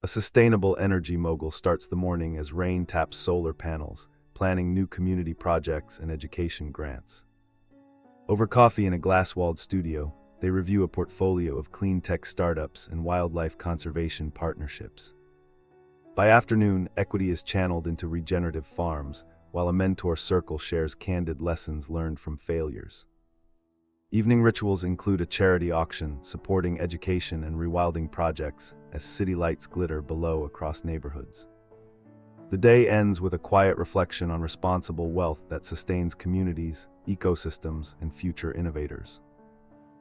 A sustainable energy mogul starts the morning as Rain taps solar panels, planning new community projects and education grants. Over coffee in a glass-walled studio, they review a portfolio of clean tech startups and wildlife conservation partnerships. By afternoon, equity is channeled into regenerative farms, while a mentor circle shares candid lessons learned from failures. Evening rituals include a charity auction supporting education and rewilding projects as city lights glitter below across neighborhoods. The day ends with a quiet reflection on responsible wealth that sustains communities, ecosystems, and future innovators.